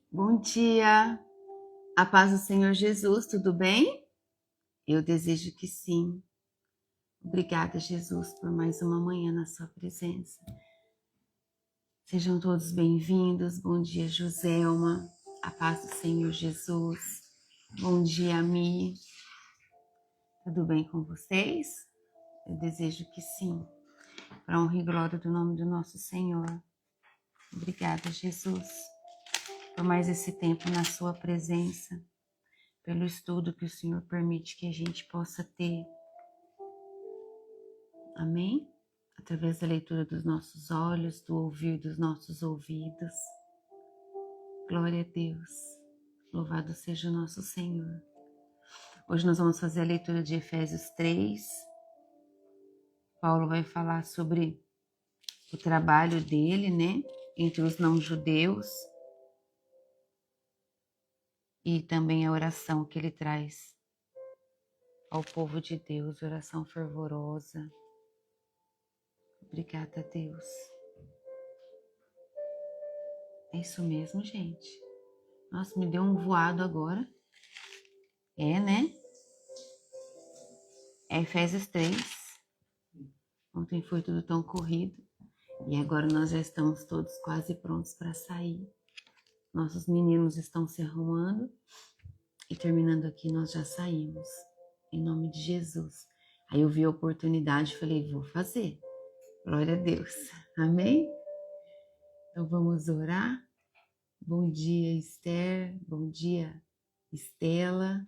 Bom dia, a paz do Senhor Jesus, tudo bem? Eu desejo que sim. Obrigada, Jesus, por mais uma manhã na sua presença. Sejam todos bem-vindos. Bom dia, Joselma, a paz do Senhor Jesus. Bom dia, Mi. Tudo bem com vocês? Eu desejo que sim. Para honra e glória do nome do nosso Senhor. Obrigada, Jesus, por mais esse tempo na sua presença, pelo estudo que o Senhor permite que a gente possa ter. Amém? Através da leitura dos nossos olhos, do ouvir dos nossos ouvidos. Glória a Deus. Louvado seja o nosso Senhor. Hoje nós vamos fazer a leitura de Efésios 3. Paulo vai falar sobre o trabalho dele, né? Entre os não-judeus. E também a oração que ele traz ao povo de Deus. Oração fervorosa. Obrigada, Deus. É isso mesmo, gente. Nossa, me deu um voado agora. É, né? É Efésios 3. Ontem foi tudo tão corrido. E agora nós já estamos todos quase prontos para sair. Nossos meninos estão se arrumando. E terminando aqui, nós já saímos. Em nome de Jesus. Aí eu vi a oportunidade e falei, vou fazer. Glória a Deus. Amém? Então vamos orar. Bom dia, Esther. Bom dia, Estela.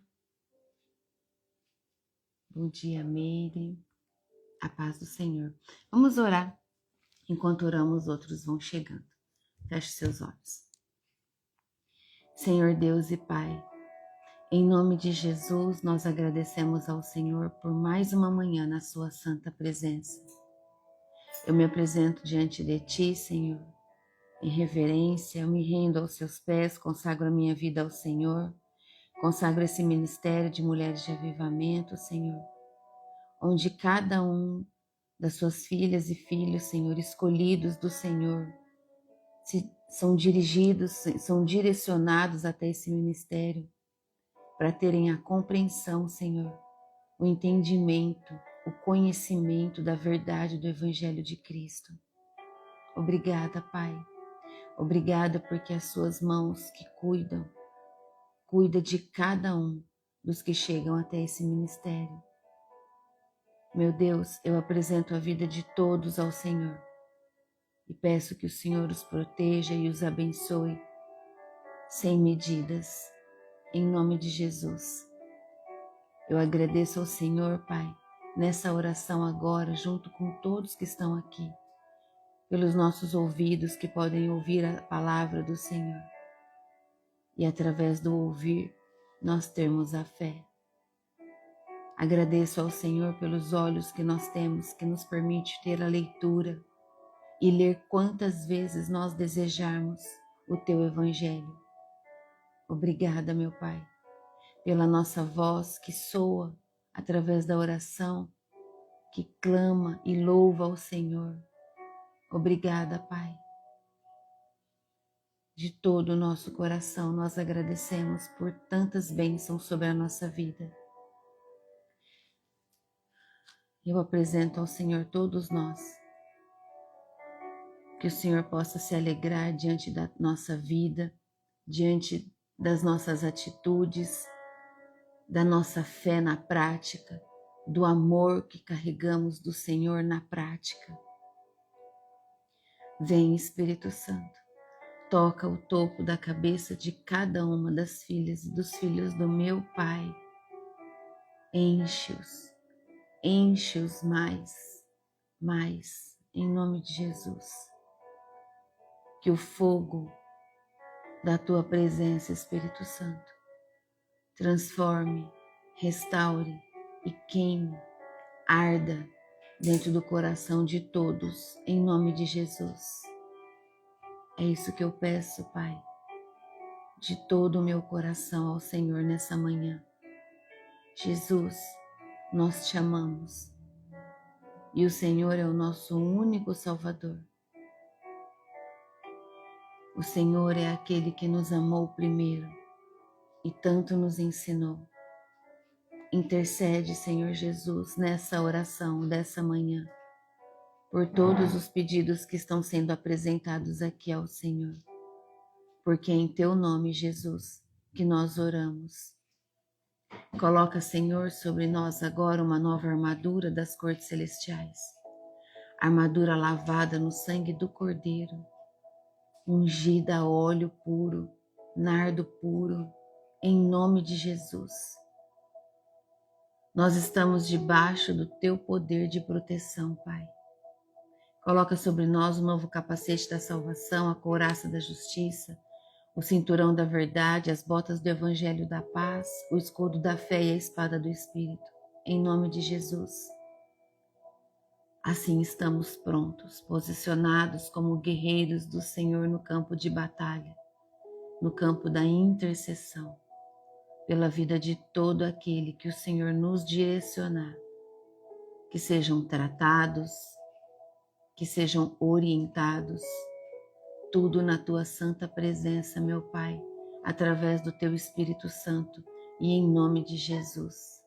Bom dia, Meire. A paz do Senhor. Vamos orar. Enquanto oramos, outros vão chegando. Feche seus olhos. Senhor Deus e Pai, em nome de Jesus, nós agradecemos ao Senhor por mais uma manhã na sua santa presença. Eu me apresento diante de Ti, Senhor, em reverência, eu me rendo aos Seus pés, consagro a minha vida ao Senhor, consagro esse ministério de mulheres de avivamento, Senhor, onde cada um das suas filhas e filhos, Senhor, escolhidos do Senhor, são dirigidos, são direcionados até esse ministério para terem a compreensão, Senhor, o entendimento, o conhecimento da verdade do Evangelho de Cristo. Obrigada, Pai. Obrigada porque as suas mãos que cuida de cada um dos que chegam até esse ministério. Meu Deus, eu apresento a vida de todos ao Senhor e peço que o Senhor os proteja e os abençoe sem medidas, em nome de Jesus. Eu agradeço ao Senhor, Pai, nessa oração agora, junto com todos que estão aqui, pelos nossos ouvidos que podem ouvir a palavra do Senhor. E através do ouvir, nós termos a fé. Agradeço ao Senhor pelos olhos que nós temos, que nos permite ter a leitura e ler quantas vezes nós desejarmos o Teu Evangelho. Obrigada, meu Pai, pela nossa voz que soa através da oração, que clama e louva ao Senhor. Obrigada, Pai. De todo o nosso coração nós agradecemos por tantas bênçãos sobre a nossa vida. Eu apresento ao Senhor todos nós. Que o Senhor possa se alegrar diante da nossa vida, diante das nossas atitudes, da nossa fé na prática, do amor que carregamos do Senhor na prática. Vem, Espírito Santo, toca o topo da cabeça de cada uma das filhas e dos filhos do meu Pai. Enche-os mais, em nome de Jesus. Que o fogo da Tua presença, Espírito Santo, transforme, restaure e queime, arda dentro do coração de todos, em nome de Jesus. É isso que eu peço, Pai, de todo o meu coração ao Senhor nessa manhã. Jesus, nós te amamos e o Senhor é o nosso único Salvador. O Senhor é aquele que nos amou primeiro e tanto nos ensinou. Intercede, Senhor Jesus, nessa oração dessa manhã, por todos os pedidos que estão sendo apresentados aqui ao Senhor, porque é em Teu nome, Jesus, que nós oramos. Coloca, Senhor, sobre nós agora uma nova armadura das cortes celestiais, armadura lavada no sangue do Cordeiro, ungida a óleo puro, nardo puro, em nome de Jesus. Nós estamos debaixo do Teu poder de proteção, Pai. Coloca sobre nós o novo capacete da salvação, a couraça da justiça, o cinturão da verdade, as botas do evangelho da paz, o escudo da fé e a espada do Espírito, em nome de Jesus. Assim estamos prontos, posicionados como guerreiros do Senhor no campo de batalha, no campo da intercessão, pela vida de todo aquele que o Senhor nos direcionar, que sejam tratados, que sejam orientados, tudo na Tua santa presença, meu Pai, através do Teu Espírito Santo e em nome de Jesus.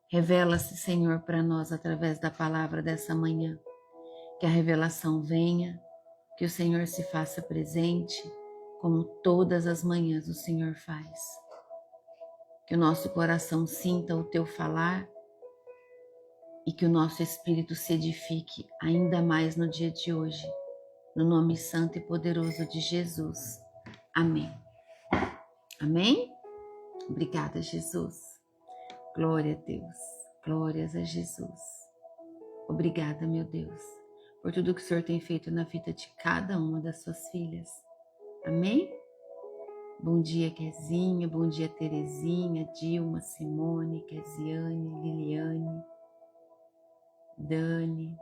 Revela-se, Senhor, para nós através da palavra dessa manhã, que a revelação venha, que o Senhor se faça presente, como todas as manhãs o Senhor faz. Que o nosso coração sinta o Teu falar e que o nosso espírito se edifique ainda mais no dia de hoje, no nome santo e poderoso de Jesus. Amém. Amém? Obrigada, Jesus. Glória a Deus. Glórias a Jesus. Obrigada, meu Deus, por tudo que o Senhor tem feito na vida de cada uma das suas filhas. Amém? Bom dia, Kezinha. Bom dia, Terezinha, Dilma, Simone, Kesiane, Liliane, Dani,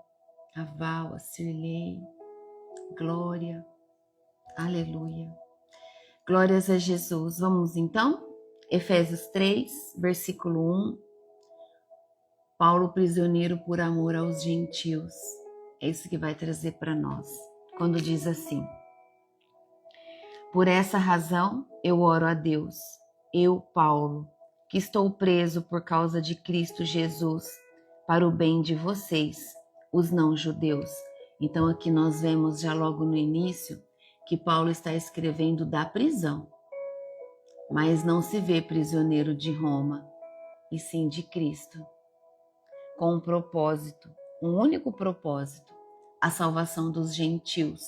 a Val, a Cirlei. Glória. Aleluia. Glórias a Jesus. Vamos então? Efésios 3, versículo 1. Paulo, prisioneiro por amor aos gentios. É isso que vai trazer para nós. Quando diz assim: por essa razão eu oro a Deus, eu, Paulo, que estou preso por causa de Cristo Jesus, para o bem de vocês, os não-judeus. Então aqui nós vemos já logo no início que Paulo está escrevendo da prisão, mas não se vê prisioneiro de Roma, e sim de Cristo, com um propósito, um único propósito, a salvação dos gentios,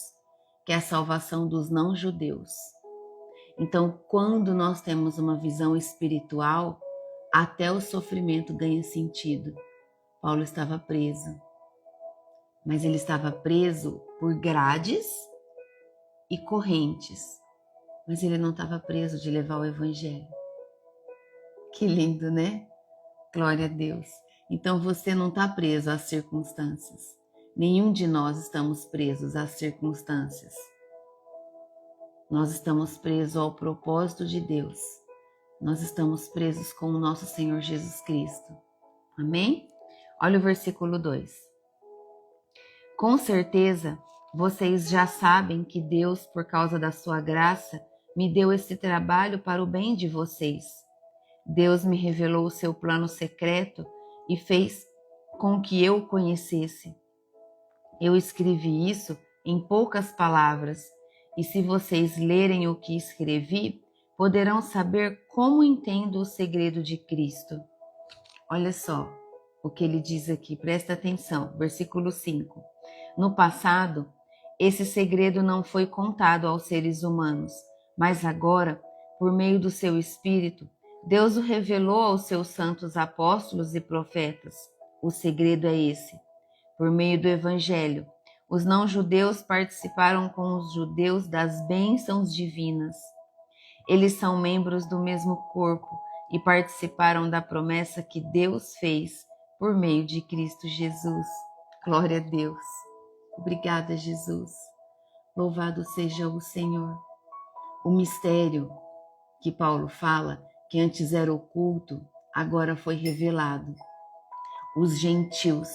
que é a salvação dos não-judeus. Então, quando nós temos uma visão espiritual, até o sofrimento ganha sentido. Paulo estava preso, mas ele estava preso por grades e correntes, mas ele não estava preso de levar o evangelho. Que lindo, né? Glória a Deus. Então você não está preso às circunstâncias. Nenhum de nós estamos presos às circunstâncias. Nós estamos presos ao propósito de Deus. Nós estamos presos com o nosso Senhor Jesus Cristo. Amém? Olha o versículo 2. Com certeza, vocês já sabem que Deus, por causa da sua graça, me deu esse trabalho para o bem de vocês. Deus me revelou o seu plano secreto e fez com que eu o conhecesse. Eu escrevi isso em poucas palavras, e se vocês lerem o que escrevi, poderão saber como entendo o segredo de Cristo. Olha só o que ele diz aqui, presta atenção, versículo 5. No passado, esse segredo não foi contado aos seres humanos, mas agora, por meio do seu Espírito, Deus o revelou aos seus santos apóstolos e profetas. O segredo é esse. Por meio do Evangelho, os não-judeus participaram com os judeus das bênçãos divinas. Eles são membros do mesmo corpo e participaram da promessa que Deus fez por meio de Cristo Jesus. Glória a Deus. Obrigada, Jesus. Louvado seja o Senhor. O mistério que Paulo fala, que antes era oculto, agora foi revelado. Os gentios,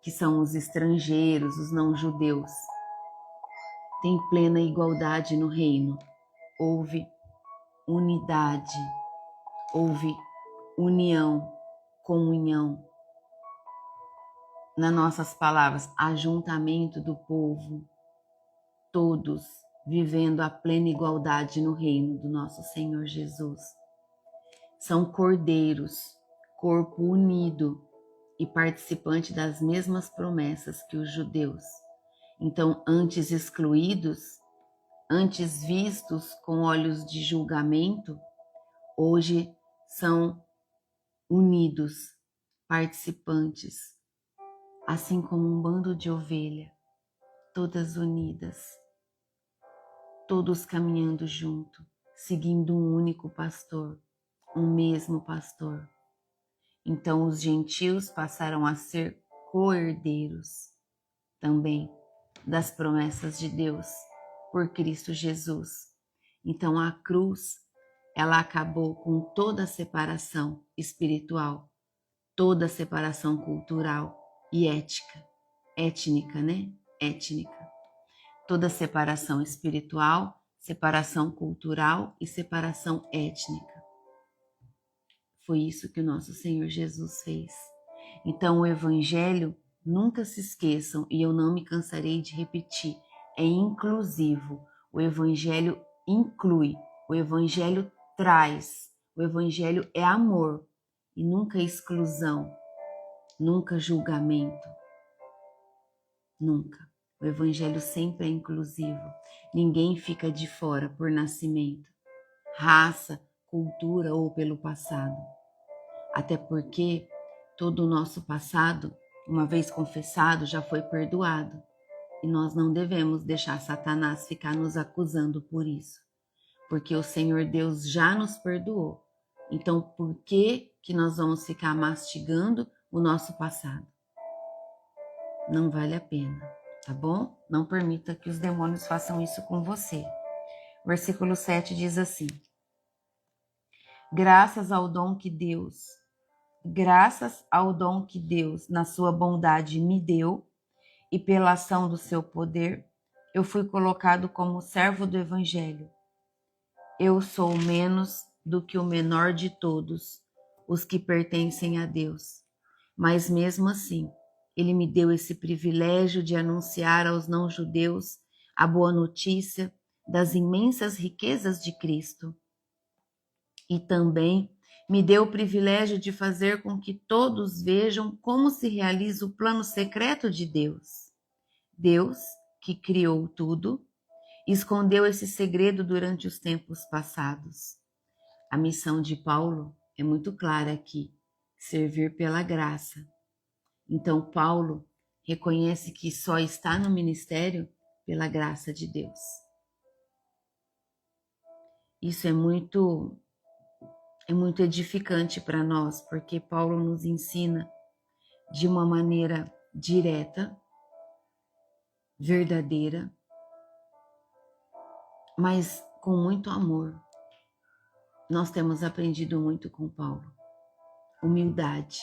que são os estrangeiros, os não-judeus, tem plena igualdade no reino. Houve unidade, houve união, comunhão. Nas nossas palavras, ajuntamento do povo, todos vivendo a plena igualdade no reino do nosso Senhor Jesus. São cordeiros, corpo unido e participante das mesmas promessas que os judeus. Então, antes excluídos, antes vistos com olhos de julgamento, hoje são unidos, participantes, assim como um bando de ovelha, todas unidas, todos caminhando junto, seguindo um único pastor, um mesmo pastor. Então os gentios passaram a ser co-herdeiros também das promessas de Deus por Cristo Jesus. Então a cruz, ela acabou com toda a separação espiritual, toda a separação cultural e étnica, né? Étnica. Toda separação espiritual, separação cultural e separação étnica. Foi isso que o nosso Senhor Jesus fez. Então o Evangelho, nunca se esqueçam, e eu não me cansarei de repetir, é inclusivo. O Evangelho inclui, o Evangelho traz, o Evangelho é amor e nunca exclusão, nunca julgamento, nunca. O Evangelho sempre é inclusivo. Ninguém fica de fora por nascimento, raça, cultura ou pelo passado. Até porque todo o nosso passado, uma vez confessado, já foi perdoado. E nós não devemos deixar Satanás ficar nos acusando por isso. Porque o Senhor Deus já nos perdoou. Então, por que nós vamos ficar mastigando o nosso passado? Não vale a pena, tá bom? Não permita que os demônios façam isso com você. Versículo 7 diz assim: graças ao dom que Deus, na sua bondade, me deu, e pela ação do seu poder, eu fui colocado como servo do Evangelho. Eu sou menos do que o menor de todos os que pertencem a Deus. Mas mesmo assim, Ele me deu esse privilégio de anunciar aos não-judeus a boa notícia das imensas riquezas de Cristo. E também me deu o privilégio de fazer com que todos vejam como se realiza o plano secreto de Deus. Deus, que criou tudo, escondeu esse segredo durante os tempos passados. A missão de Paulo é muito clara aqui: servir pela graça. Então Paulo reconhece que só está no ministério pela graça de Deus. Isso é muito edificante para nós, porque Paulo nos ensina de uma maneira direta, verdadeira, mas com muito amor. Nós temos aprendido muito com Paulo. Humildade,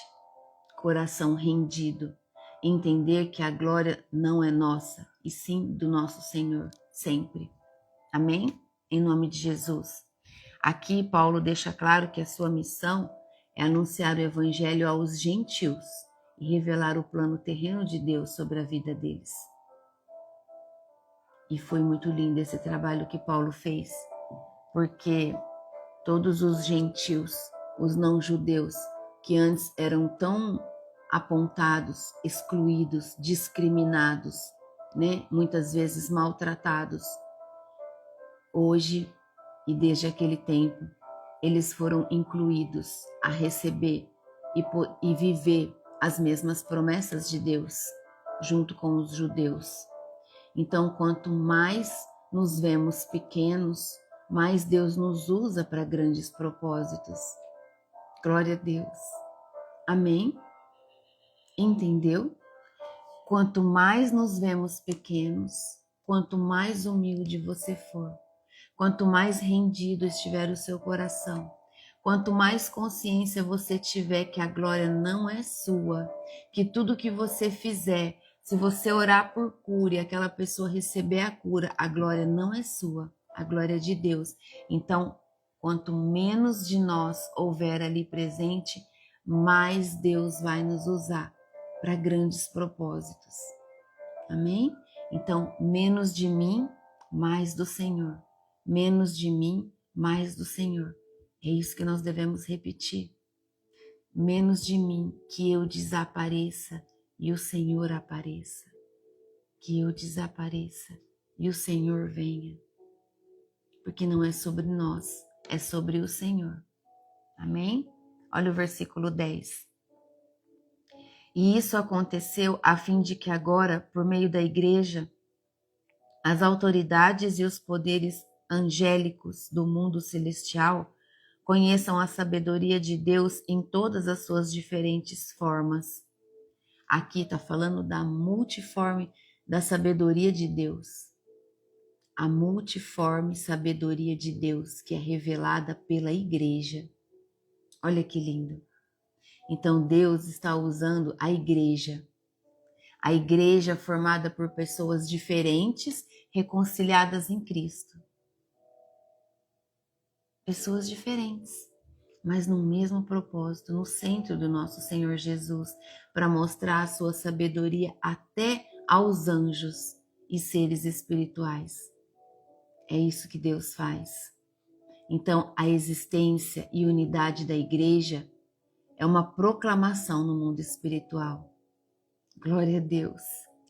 coração rendido, entender que a glória não é nossa, e sim do nosso Senhor, sempre. Amém? Em nome de Jesus. Aqui Paulo deixa claro que a sua missão é anunciar o Evangelho aos gentios e revelar o plano terreno de Deus sobre a vida deles. E foi muito lindo esse trabalho que Paulo fez, porque todos os gentios, os não-judeus, que antes eram tão apontados, excluídos, discriminados, né? Muitas vezes maltratados, hoje e desde aquele tempo, eles foram incluídos a receber e viver as mesmas promessas de Deus, junto com os judeus. Então, quanto mais nos vemos pequenos, mais Deus nos usa para grandes propósitos. Glória a Deus. Amém? Entendeu? Quanto mais nos vemos pequenos, quanto mais humilde você for, quanto mais rendido estiver o seu coração, quanto mais consciência você tiver que a glória não é sua, que tudo que você fizer Se você orar por cura e aquela pessoa receber a cura, a glória não é sua, a glória é de Deus. Então, quanto menos de nós houver ali presente, mais Deus vai nos usar para grandes propósitos. Amém? Então, menos de mim, mais do Senhor. Menos de mim, mais do Senhor. É isso que nós devemos repetir. Menos de mim, que eu desapareça e o Senhor apareça. Que eu desapareça e o Senhor venha. Porque não é sobre nós, é sobre o Senhor. Amém? Olha o versículo 10. E isso aconteceu a fim de que agora, por meio da igreja, as autoridades e os poderes angélicos do mundo celestial conheçam a sabedoria de Deus em todas as suas diferentes formas. Aqui está falando da multiforme da sabedoria de Deus. A multiforme sabedoria de Deus que é revelada pela igreja. Olha que lindo. Então Deus está usando a igreja formada por pessoas diferentes, reconciliadas em Cristo. Pessoas diferentes, mas no mesmo propósito, no centro do nosso Senhor Jesus, para mostrar a sua sabedoria até aos anjos e seres espirituais. É isso que Deus faz. Então, a existência e unidade da igreja é uma proclamação no mundo espiritual. Glória a Deus.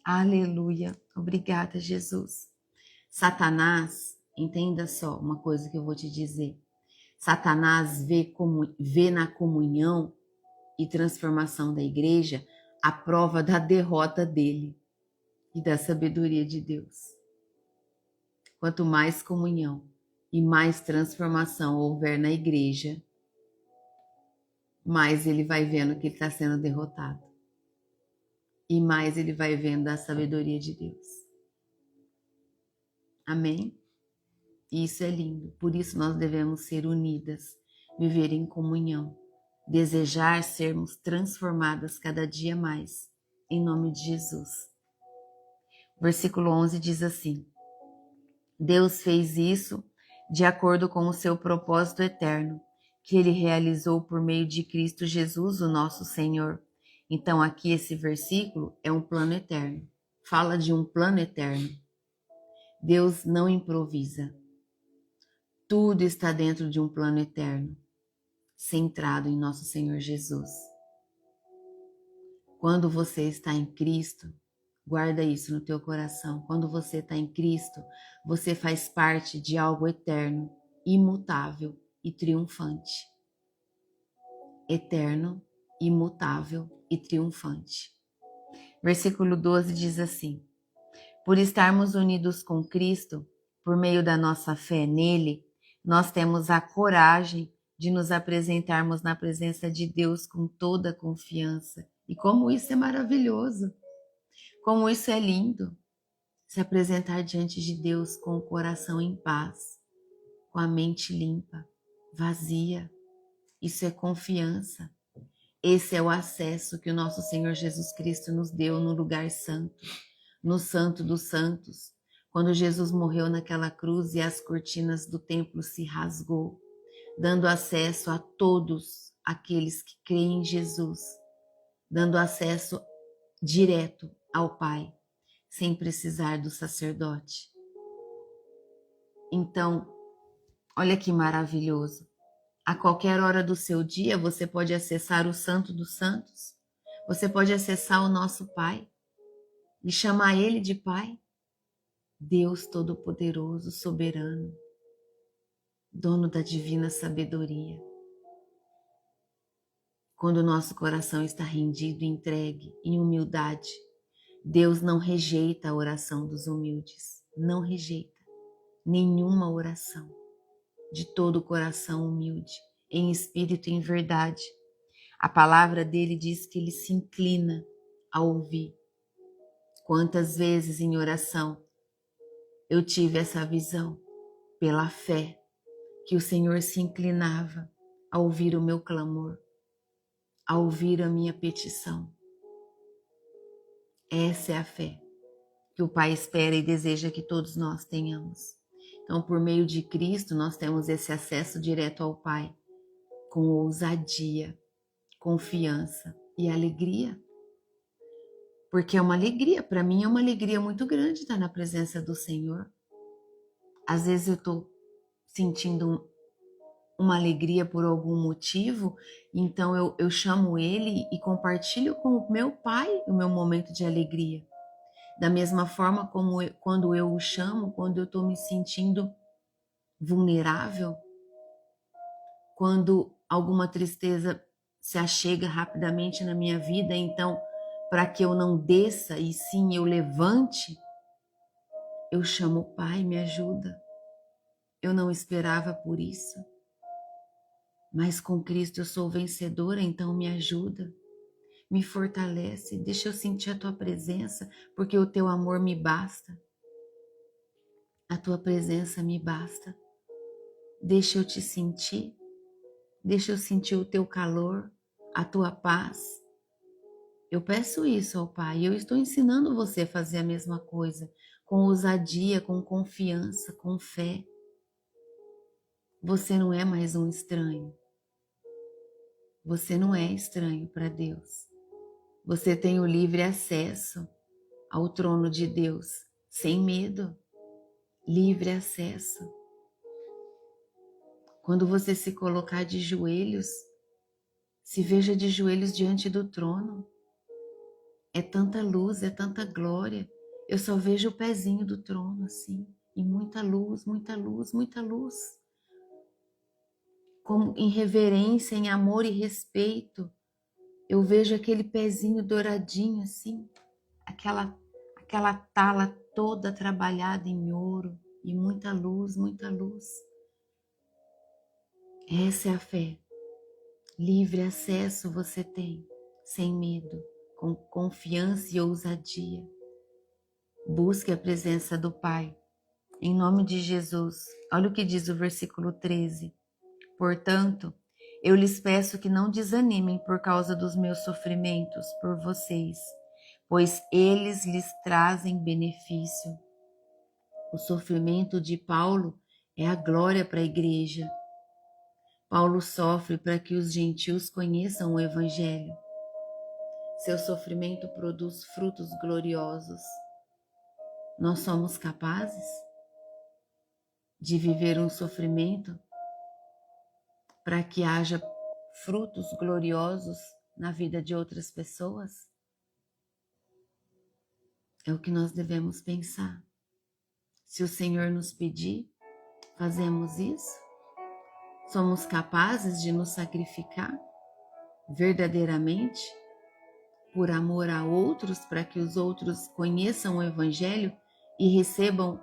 Aleluia. Obrigada, Jesus. Satanás, entenda só uma coisa que eu vou te dizer. Satanás vê na comunhão e transformação da igreja a prova da derrota dele e da sabedoria de Deus. Quanto mais comunhão e mais transformação houver na igreja, mais ele vai vendo que ele está sendo derrotado. E mais ele vai vendo a sabedoria de Deus. Amém? Isso é lindo. Por isso nós devemos ser unidas, viver em comunhão, desejar sermos transformadas cada dia mais, em nome de Jesus. Versículo 11 diz assim: Deus fez isso de acordo com o seu propósito eterno, que ele realizou por meio de Cristo Jesus, o nosso Senhor. Então aqui esse versículo é um plano eterno. Fala de um plano eterno. Deus não improvisa. Tudo está dentro de um plano eterno, centrado em nosso Senhor Jesus. Quando você está em Cristo, guarda isso no teu coração. Quando você está em Cristo, você faz parte de algo eterno, imutável e triunfante. Eterno, imutável e triunfante. Versículo 12 diz assim: Por estarmos unidos com Cristo, por meio da nossa fé nele, nós temos a coragem de nos apresentarmos na presença de Deus com toda a confiança. E como isso é maravilhoso! Como isso é lindo! Se apresentar diante de Deus com o coração em paz, com a mente limpa, vazia. Isso é confiança. Esse é o acesso que o nosso Senhor Jesus Cristo nos deu no lugar santo, no Santo dos Santos, quando Jesus morreu naquela cruz e as cortinas do templo se rasgou, dando acesso a todos aqueles que creem em Jesus, dando acesso direto ao Pai, sem precisar do sacerdote. Então, olha que maravilhoso. A qualquer hora do seu dia, você pode acessar o Santo dos Santos, você pode acessar o nosso Pai e chamar Ele de Pai. Deus Todo-Poderoso, Soberano, dono da divina sabedoria. Quando o nosso coração está rendido e entregue em humildade, Deus não rejeita a oração dos humildes, não rejeita nenhuma oração de todo o coração humilde, em espírito e em verdade. A palavra dele diz que ele se inclina a ouvir. Quantas vezes em oração eu tive essa visão, pela fé, que o Senhor se inclinava a ouvir o meu clamor, a ouvir a minha petição. Essa é a fé que o Pai espera e deseja que todos nós tenhamos. Então, por meio de Cristo, nós temos esse acesso direto ao Pai, com ousadia, confiança e alegria. Porque é uma alegria, para mim é uma alegria muito grande estar na presença do Senhor. Às vezes eu estou sentindo uma alegria por algum motivo, então eu chamo Ele e compartilho com o meu Pai o meu momento de alegria. Da mesma forma como quando eu o chamo, quando eu estou me sentindo vulnerável, quando alguma tristeza se achega rapidamente na minha vida, então, para que eu não desça e sim eu levante, eu chamo o Pai, me ajuda. Eu não esperava por isso, mas com Cristo eu sou vencedora, então me ajuda, me fortalece, deixa eu sentir a Tua presença, porque o Teu amor me basta, a Tua presença me basta. Deixa eu te sentir, deixa eu sentir o Teu calor, a Tua paz. Eu peço isso ao Pai e eu estou ensinando você a fazer a mesma coisa, com ousadia, com confiança, com fé. Você não é mais um estranho. Você não é estranho para Deus. Você tem o livre acesso ao trono de Deus, sem medo. Livre acesso. Quando você se colocar de joelhos, se veja de joelhos diante do trono. É tanta luz, é tanta glória. Eu só vejo o pezinho do trono assim, e muita luz, muita luz, muita luz. Como em reverência, em amor e respeito, eu vejo aquele pezinho douradinho assim, aquela tala toda trabalhada em ouro, e muita luz, muita luz. Essa é a fé. Livre acesso você tem, sem medo, com confiança e ousadia. Busque a presença do Pai, em nome de Jesus. Olha o que diz o versículo 13. Portanto, eu lhes peço que não desanimem por causa dos meus sofrimentos por vocês, pois eles lhes trazem benefício. O sofrimento de Paulo é a glória para a igreja. Paulo sofre para que os gentios conheçam o Evangelho. Seu sofrimento produz frutos gloriosos. Nós somos capazes de viver um sofrimento para que haja frutos gloriosos na vida de outras pessoas? É o que nós devemos pensar. Se o Senhor nos pedir, fazemos isso? Somos capazes de nos sacrificar verdadeiramente por amor a outros, para que os outros conheçam o Evangelho e recebam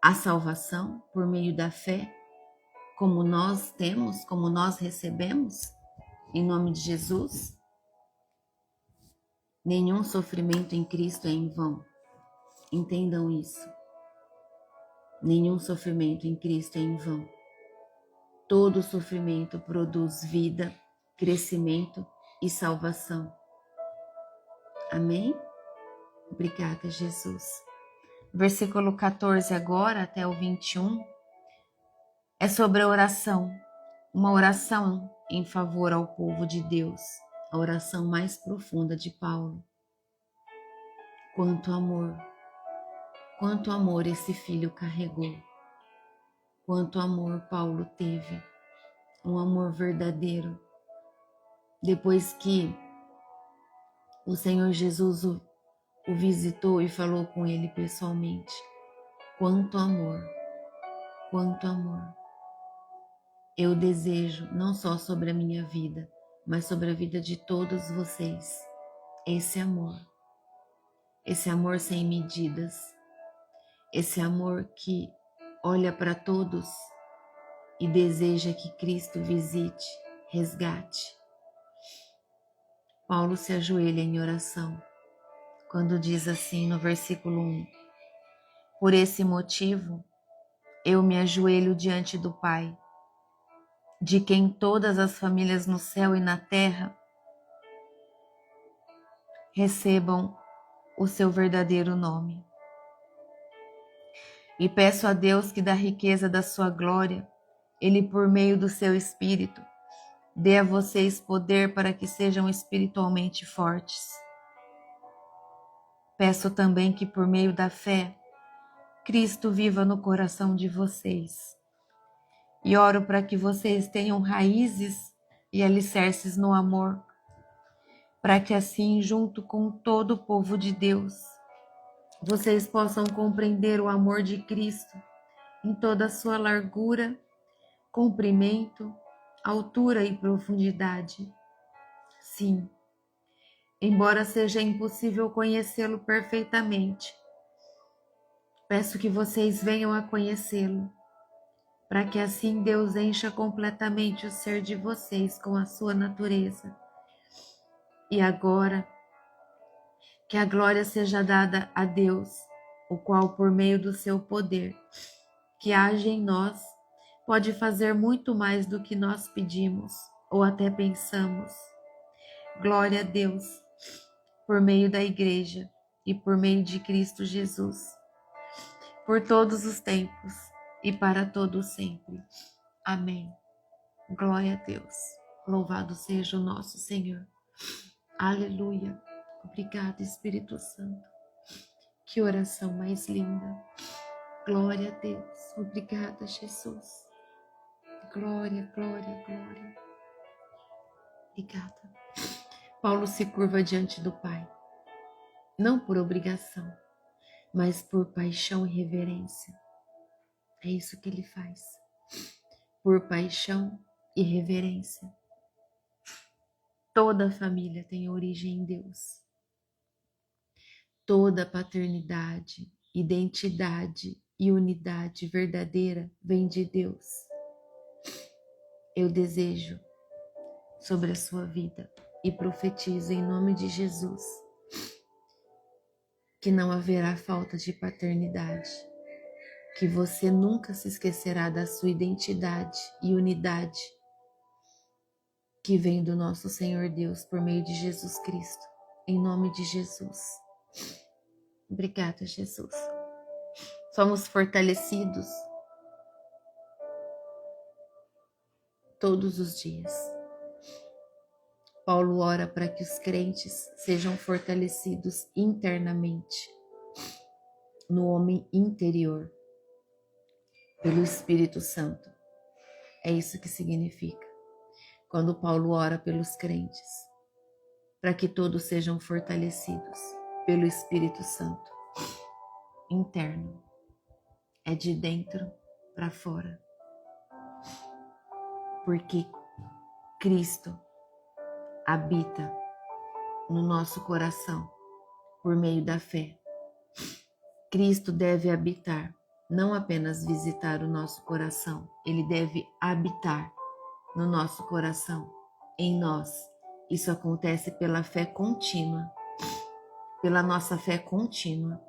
a salvação por meio da fé, como nós temos, como nós recebemos, em nome de Jesus? Nenhum sofrimento em Cristo é em vão. Entendam isso. Nenhum sofrimento em Cristo é em vão. Todo sofrimento produz vida, crescimento e salvação. Amém? Obrigada, Jesus. Versículo 14 agora até o 21 é sobre a oração. Uma oração em favor ao povo de Deus. A oração mais profunda de Paulo. Quanto amor esse filho carregou. Quanto amor Paulo teve. Um amor verdadeiro. Depois que o Senhor Jesus o visitou e falou com ele pessoalmente. Quanto amor, quanto amor. Eu desejo não só sobre a minha vida, mas sobre a vida de todos vocês. Esse amor sem medidas, esse amor que olha para todos e deseja que Cristo visite, resgate. Paulo se ajoelha em oração, quando diz assim no versículo 1, por esse motivo, eu me ajoelho diante do Pai, de quem todas as famílias no céu e na terra recebam o seu verdadeiro nome. E peço a Deus que da riqueza da sua glória, Ele, por meio do seu Espírito, dê a vocês poder para que sejam espiritualmente fortes. Peço também que, por meio da fé, Cristo viva no coração de vocês. E oro para que vocês tenham raízes e alicerces no amor, para que assim, junto com todo o povo de Deus, vocês possam compreender o amor de Cristo em toda a sua largura, comprimento, altura e profundidade. Sim, embora seja impossível conhecê-lo perfeitamente, peço que vocês venham a conhecê-lo, para que assim Deus encha completamente o ser de vocês com a sua natureza. E agora, que a glória seja dada a Deus, o qual, por meio do seu poder, que age em nós, pode fazer muito mais do que nós pedimos ou até pensamos. Glória a Deus, por meio da Igreja e por meio de Cristo Jesus, por todos os tempos e para todo sempre. Amém. Glória a Deus. Louvado seja o nosso Senhor. Aleluia. Obrigada, Espírito Santo. Que oração mais linda. Glória a Deus. Obrigada, Jesus. Glória, glória, glória. Obrigada. Paulo se curva diante do Pai, não por obrigação, mas por paixão e reverência. É isso que ele faz. Por paixão e reverência. Toda a família tem origem em Deus. Toda paternidade, identidade e unidade verdadeira vem de Deus. Eu desejo sobre a sua vida e profetizo em nome de Jesus que não haverá falta de paternidade, que você nunca se esquecerá da sua identidade e unidade que vem do nosso Senhor Deus por meio de Jesus Cristo, em nome de Jesus. Obrigada, Jesus. Somos fortalecidos todos os dias. Paulo ora para que os crentes sejam fortalecidos internamente, no homem interior, pelo Espírito Santo. É isso que significa quando Paulo ora pelos crentes, para que todos sejam fortalecidos pelo Espírito Santo. Interno, é de dentro para fora, porque Cristo habita no nosso coração por meio da fé. Cristo deve habitar, não apenas visitar o nosso coração, ele deve habitar no nosso coração, em nós. Isso acontece pela fé contínua, pela nossa fé contínua.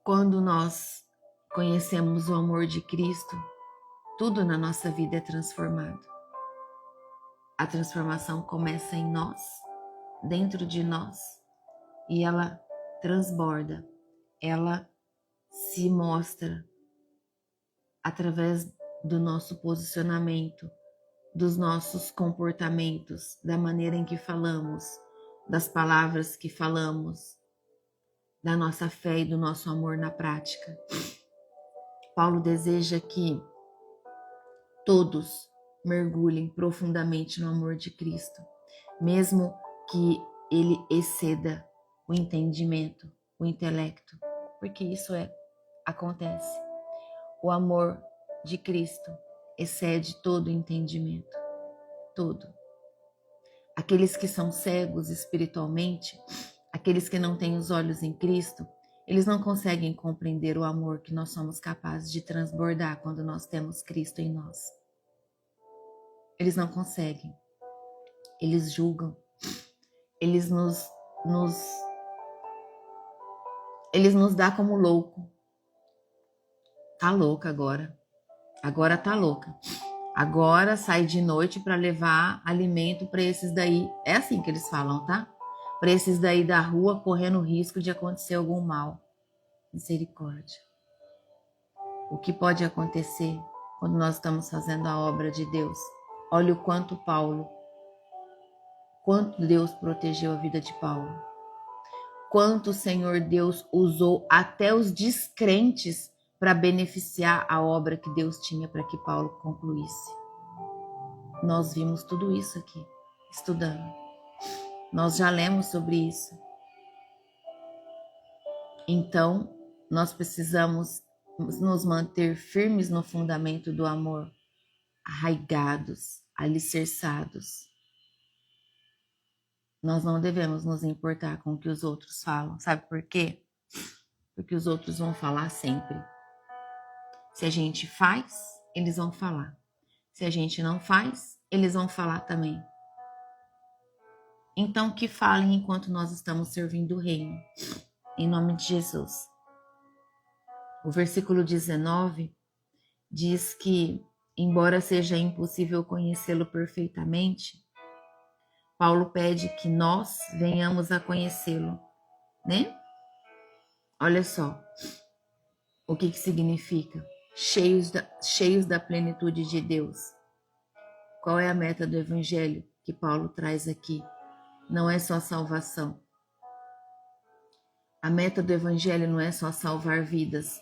Quando nós conhecemos o amor de Cristo, tudo na nossa vida é transformado. A transformação começa em nós, dentro de nós, e ela transborda, ela se mostra através do nosso posicionamento, dos nossos comportamentos, da maneira em que falamos, das palavras que falamos, da nossa fé e do nosso amor na prática. Paulo deseja que todos mergulhem profundamente no amor de Cristo, mesmo que ele exceda o entendimento, o intelecto, porque isso acontece. O amor de Cristo excede todo o entendimento, todo. Aqueles que são cegos espiritualmente, aqueles que não têm os olhos em Cristo, eles não conseguem compreender o amor que nós somos capazes de transbordar quando nós temos Cristo em nós. Eles não conseguem. Eles julgam. Eles nos dá como louco. Tá louca agora. Agora tá louca. Agora sai de noite para levar alimento para esses daí. É assim que eles falam, tá? para esses daí da rua correndo risco de acontecer algum mal. Misericórdia. O que pode acontecer quando nós estamos fazendo a obra de Deus? Olha o quanto Deus protegeu a vida de Paulo. Quanto o Senhor Deus usou até os descrentes para beneficiar a obra que Deus tinha para que Paulo concluísse. Nós vimos tudo isso aqui, estudando. Nós já lemos sobre isso. Então, nós precisamos nos manter firmes no fundamento do amor, arraigados, alicerçados. Nós não devemos nos importar com o que os outros falam. Sabe por quê? Porque os outros vão falar sempre. Se a gente faz, eles vão falar. Se a gente não faz, eles vão falar também. Então, que falem enquanto nós estamos servindo o reino. Em nome de Jesus. O versículo 19 diz que, embora seja impossível conhecê-lo perfeitamente, Paulo pede que nós venhamos a conhecê-lo, né? Olha só o que significa cheios da plenitude de Deus. Qual é a meta do evangelho que Paulo traz aqui? Não é só salvação. A meta do evangelho não é só salvar vidas,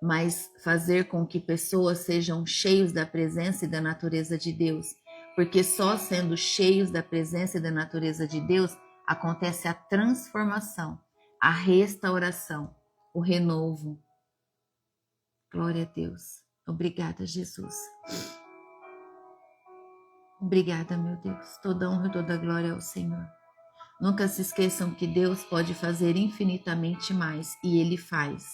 mas fazer com que pessoas sejam cheios da presença e da natureza de Deus. Porque só sendo cheios da presença e da natureza de Deus acontece a transformação, a restauração, o renovo. Glória a Deus. Obrigada, Jesus. Obrigada, meu Deus. Toda honra e toda glória ao Senhor. Nunca se esqueçam que Deus pode fazer infinitamente mais, e Ele faz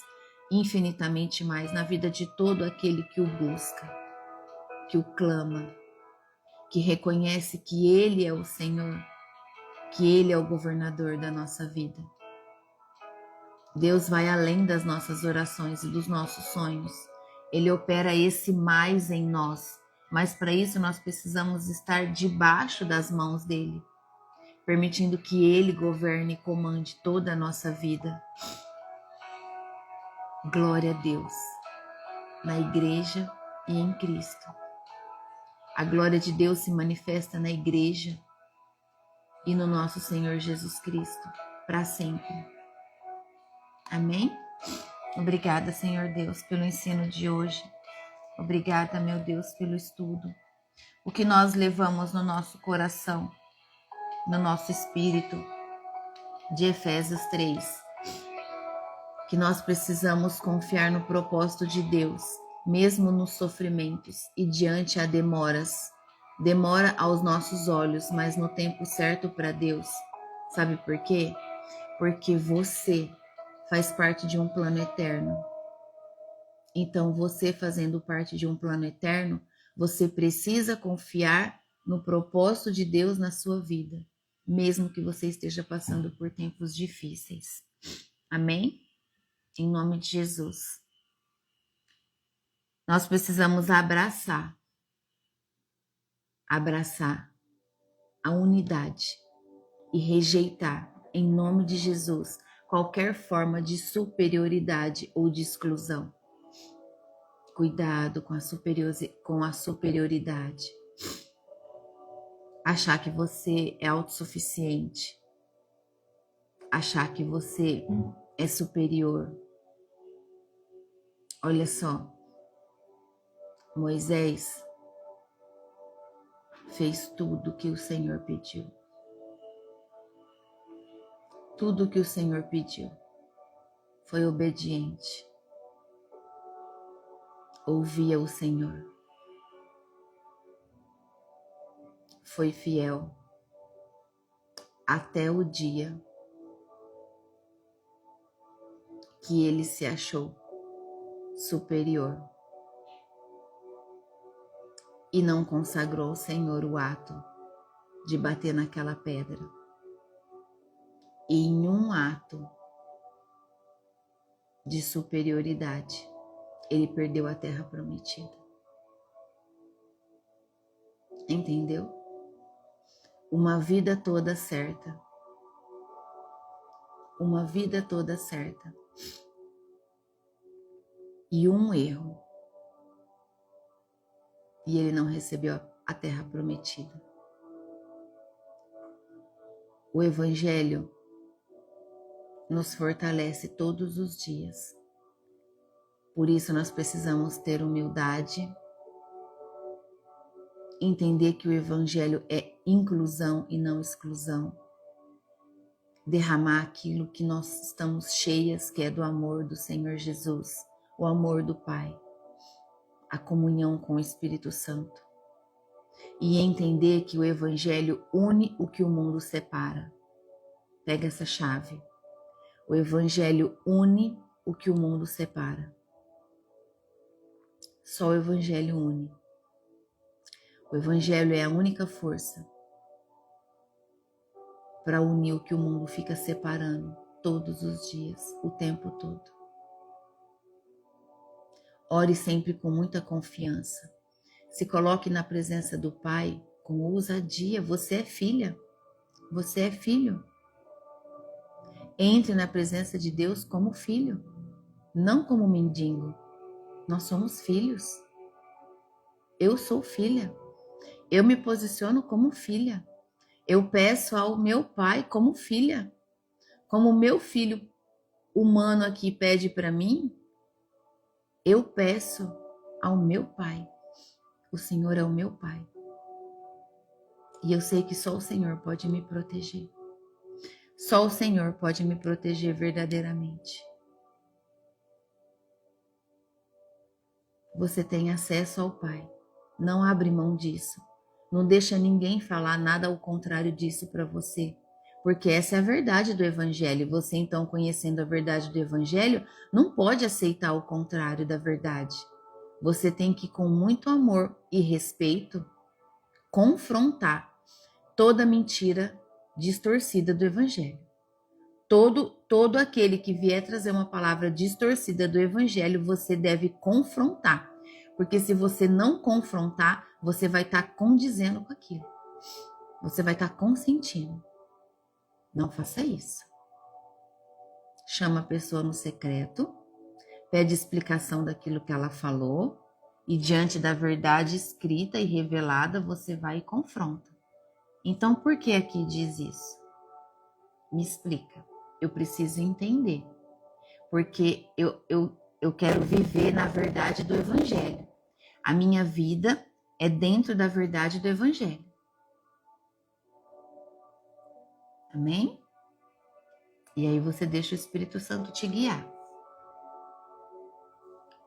infinitamente mais na vida de todo aquele que o busca, que o clama, que reconhece que Ele é o Senhor, que Ele é o governador da nossa vida. Deus vai além das nossas orações e dos nossos sonhos. Ele opera esse mais em nós, mas para isso nós precisamos estar debaixo das mãos dEle, permitindo que Ele governe e comande toda a nossa vida. Glória a Deus, na igreja e em Cristo. A glória de Deus se manifesta na igreja e no nosso Senhor Jesus Cristo, para sempre. Amém? Obrigada, Senhor Deus, pelo ensino de hoje. Obrigada, meu Deus, pelo estudo. O que nós levamos no nosso coração, no nosso espírito, de Efésios 3, que nós precisamos confiar no propósito de Deus, mesmo nos sofrimentos e diante a demoras. Demora aos nossos olhos, mas no tempo certo para Deus. Sabe por quê? Porque você faz parte de um plano eterno. Então, você fazendo parte de um plano eterno, você precisa confiar no propósito de Deus na sua vida, mesmo que você esteja passando por tempos difíceis. Amém? Em nome de Jesus. Nós precisamos abraçar a unidade e rejeitar, em nome de Jesus, qualquer forma de superioridade ou de exclusão. Cuidado com a superioridade. Achar que você é autossuficiente. Achar que você é superior. Olha só, Moisés fez tudo que o Senhor pediu. Tudo que o Senhor pediu. Foi obediente. Ouvia o Senhor. Foi fiel até o dia que ele se achou superior e não consagrou ao Senhor o ato de bater naquela pedra. E em um ato de superioridade, ele perdeu a terra prometida. Entendeu? Uma vida toda certa, uma vida toda certa e um erro, e ele não recebeu a terra prometida. O Evangelho nos fortalece todos os dias. Por isso nós precisamos ter humildade, entender que o Evangelho é inclusão e não exclusão, derramar aquilo que nós estamos cheias, que é do amor do Senhor Jesus, o amor do Pai, a comunhão com o Espírito Santo, e entender que o Evangelho une o que o mundo separa. Pega essa chave. O Evangelho une o que o mundo separa. Só o Evangelho une. O Evangelho é a única força para unir o que o mundo fica separando todos os dias, o tempo todo. Ore sempre com muita confiança. Se coloque na presença do Pai com ousadia. Você é filha. Você é filho. Entre na presença de Deus como filho, não como mendigo. Nós somos filhos. Eu sou filha. Eu me posiciono como filha. Eu peço ao meu Pai como filha. Como o meu filho humano aqui pede para mim, eu peço ao meu Pai. O Senhor é o meu Pai. E eu sei que só o Senhor pode me proteger. Só o Senhor pode me proteger verdadeiramente. Você tem acesso ao Pai. Não abre mão disso. Não deixa ninguém falar nada ao contrário disso para você. Porque essa é a verdade do Evangelho. Você, então, conhecendo a verdade do Evangelho, não pode aceitar o contrário da verdade. Você tem que, com muito amor e respeito, confrontar toda mentira distorcida do Evangelho. Todo aquele que vier trazer uma palavra distorcida do Evangelho, você deve confrontar. Porque se você não confrontar, você vai estar condizendo com aquilo. Você vai estar consentindo. Não faça isso. Chama a pessoa no secreto, pede explicação daquilo que ela falou e diante da verdade escrita e revelada, você vai e confronta. Então, por que aqui diz isso? Me explica. Eu preciso entender. Porque eu quero viver na verdade do Evangelho. A minha vida é dentro da verdade do Evangelho. Amém? E aí você deixa o Espírito Santo te guiar.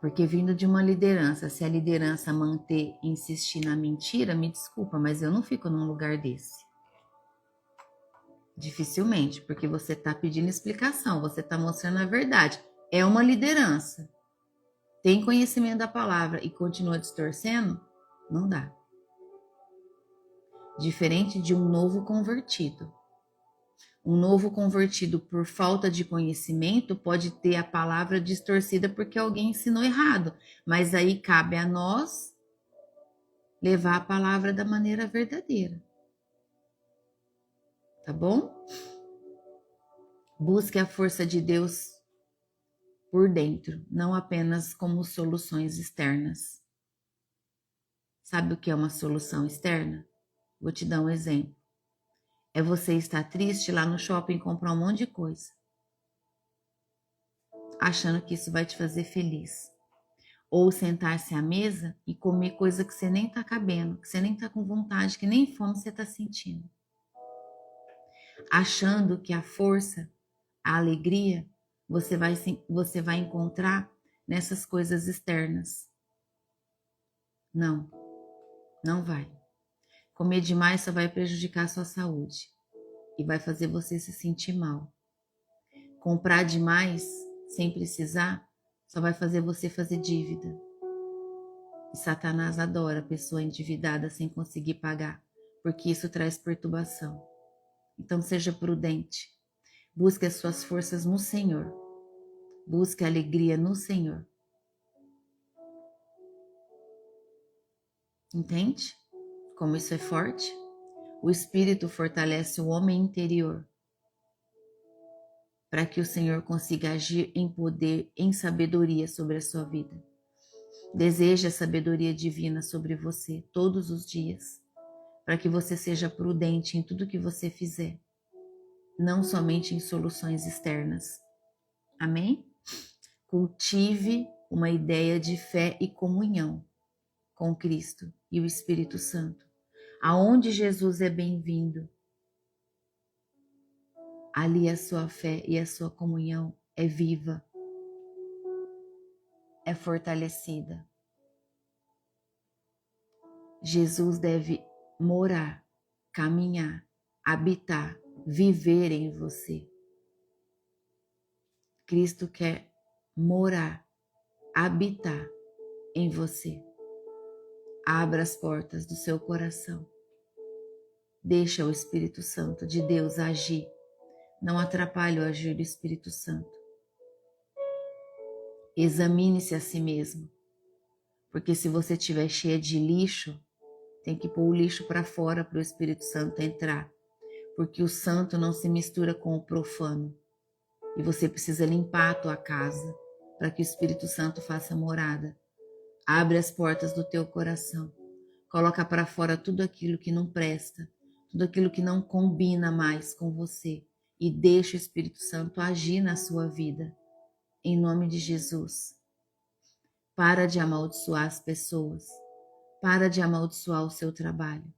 Porque vindo de uma liderança, se a liderança manter, insistir na mentira, me desculpa, mas eu não fico num lugar desse. Dificilmente, porque você está pedindo explicação, você está mostrando a verdade. É uma liderança. Tem conhecimento da palavra e continua distorcendo? Não dá. Diferente de um novo convertido. Um novo convertido, por falta de conhecimento, pode ter a palavra distorcida porque alguém ensinou errado. Mas aí cabe a nós levar a palavra da maneira verdadeira. Tá bom? Busque a força de Deus por dentro, não apenas como soluções externas. Sabe o que é uma solução externa? Vou te dar um exemplo. É você estar triste lá no shopping, comprar um monte de coisa, achando que isso vai te fazer feliz. Ou sentar-se à mesa e comer coisa que você nem tá cabendo, que você nem tá com vontade, que nem fome você tá sentindo. Achando que a força, a alegria, você vai encontrar nessas coisas externas. Não, não vai. Comer demais só vai prejudicar a sua saúde e vai fazer você se sentir mal. Comprar demais, sem precisar, só vai fazer você fazer dívida. E Satanás adora a pessoa endividada sem conseguir pagar, porque isso traz perturbação. Então seja prudente. Busque as suas forças no Senhor. Busque a alegria no Senhor. Entende? Como isso é forte? O Espírito fortalece o homem interior para que o Senhor consiga agir em poder, em sabedoria sobre a sua vida. Deseja a sabedoria divina sobre você todos os dias, para que você seja prudente em tudo que você fizer, não somente em soluções externas. Amém? Cultive uma ideia de fé e comunhão com Cristo e o Espírito Santo. Aonde Jesus é bem-vindo, ali a sua fé e a sua comunhão é viva, é fortalecida. Jesus deve morar, caminhar, habitar, viver em você. Cristo quer morar, habitar em você. Abra as portas do seu coração. Deixa o Espírito Santo de Deus agir. Não atrapalhe o agir do Espírito Santo. Examine-se a si mesmo. Porque se você estiver cheia de lixo, tem que pôr o lixo para fora para o Espírito Santo entrar. Porque o santo não se mistura com o profano. E você precisa limpar a tua casa para que o Espírito Santo faça morada. Abre as portas do teu coração. Coloca para fora tudo aquilo que não presta, tudo aquilo que não combina mais com você. E deixa o Espírito Santo agir na sua vida. Em nome de Jesus. Para de amaldiçoar as pessoas. Para de amaldiçoar o seu trabalho.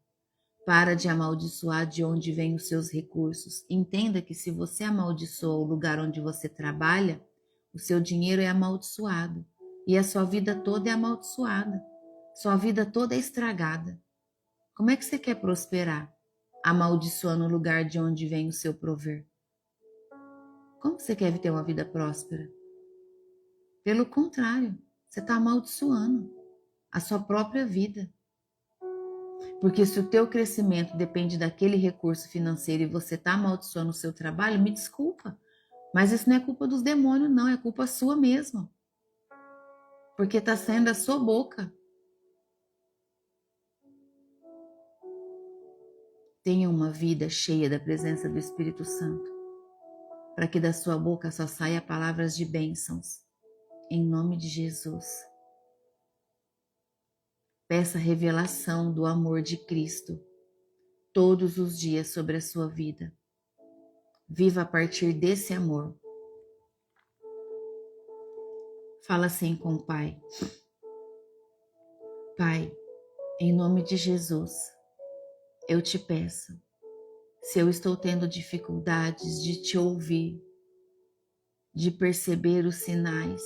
Para de amaldiçoar de onde vêm os seus recursos. Entenda que se você amaldiçoa o lugar onde você trabalha, o seu dinheiro é amaldiçoado. E a sua vida toda é amaldiçoada. Sua vida toda é estragada. Como é que você quer prosperar? Amaldiçoando o lugar de onde vem o seu prover. Como você quer ter uma vida próspera? Pelo contrário, você está amaldiçoando a sua própria vida. Porque se o teu crescimento depende daquele recurso financeiro e você está amaldiçoando o seu trabalho, me desculpa, mas isso não é culpa dos demônios, não, é culpa sua mesmo. Porque está saindo da sua boca. Tenha uma vida cheia da presença do Espírito Santo, para que da sua boca só saia palavras de bênçãos. Em nome de Jesus. Peça revelação do amor de Cristo todos os dias sobre a sua vida. Viva a partir desse amor. Fala assim com o Pai. Pai, em nome de Jesus, eu te peço, se eu estou tendo dificuldades de te ouvir, de perceber os sinais,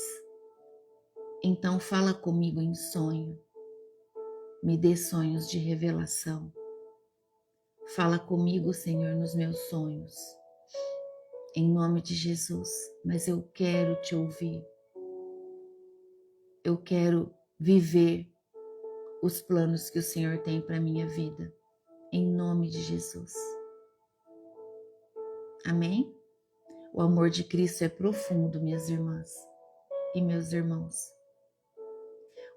então fala comigo em sonho. Me dê sonhos de revelação. Fala comigo, Senhor, nos meus sonhos. Em nome de Jesus, mas eu quero te ouvir. Eu quero viver os planos que o Senhor tem para a minha vida. Em nome de Jesus. Amém? O amor de Cristo é profundo, minhas irmãs e meus irmãos.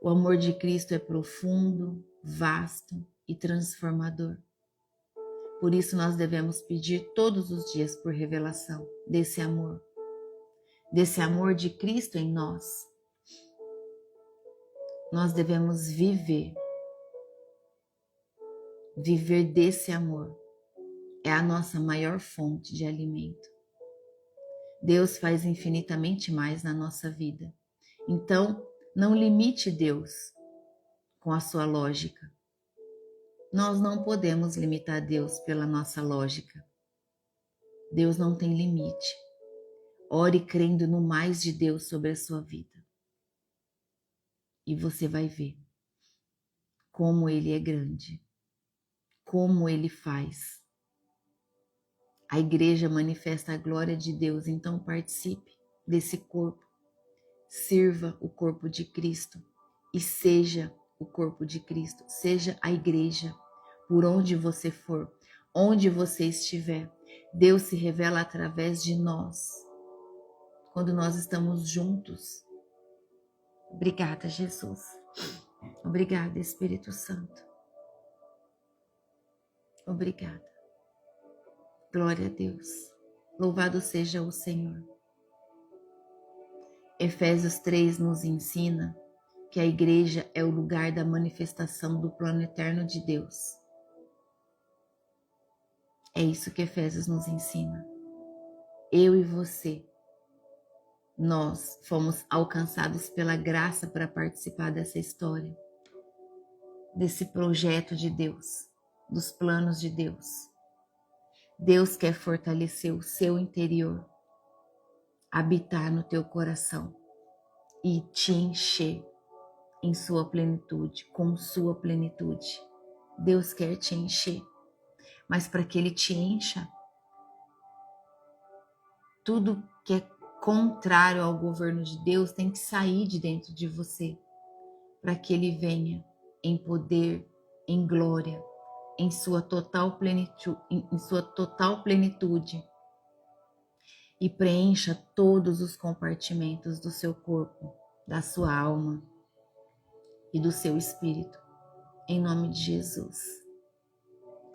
O amor de Cristo é profundo, vasto e transformador. Por isso nós devemos pedir todos os dias por revelação desse amor de Cristo em nós. Nós devemos viver desse amor. É a nossa maior fonte de alimento. Deus faz infinitamente mais na nossa vida. Então, não limite Deus com a sua lógica. Nós não podemos limitar Deus pela nossa lógica. Deus não tem limite. Ore crendo no mais de Deus sobre a sua vida. E você vai ver como Ele é grande, como Ele faz. A igreja manifesta a glória de Deus, então participe desse corpo. Sirva o corpo de Cristo e seja o corpo de Cristo. Seja a igreja, por onde você for, onde você estiver. Deus se revela através de nós, quando nós estamos juntos. Obrigada, Jesus. Obrigada, Espírito Santo. Obrigada. Glória a Deus. Louvado seja o Senhor. Efésios 3 nos ensina que a igreja é o lugar da manifestação do plano eterno de Deus. É isso que Efésios nos ensina. Eu e você, nós fomos alcançados pela graça para participar dessa história, desse projeto de Deus, dos planos de Deus. Deus quer fortalecer o seu interior, habitar no teu coração e te encher em sua plenitude, com sua plenitude. Deus quer te encher, mas para que Ele te encha, tudo que é contrário ao governo de Deus tem que sair de dentro de você, para que Ele venha em poder, em glória, em sua total plenitude e preencha todos os compartimentos do seu corpo, da sua alma e do seu espírito, em nome de Jesus.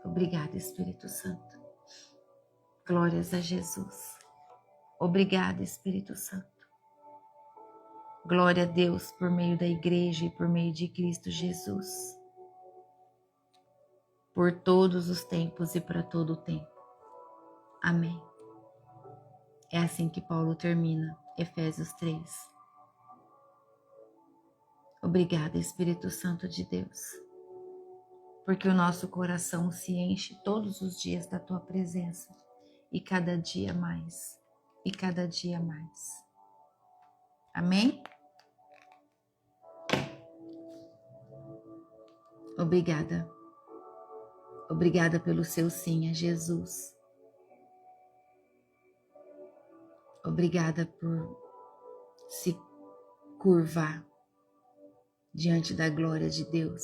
Obrigada, Espírito Santo. Glórias a Jesus. Obrigada, Espírito Santo. Glória a Deus por meio da igreja e por meio de Cristo Jesus. Por todos os tempos e para todo o tempo. Amém. É assim que Paulo termina Efésios 3. Obrigada, Espírito Santo de Deus, porque o nosso coração se enche todos os dias da Tua presença e cada dia mais, e cada dia mais. Amém? Obrigada. Obrigada pelo seu sim a Jesus. Obrigada por se curvar diante da glória de Deus,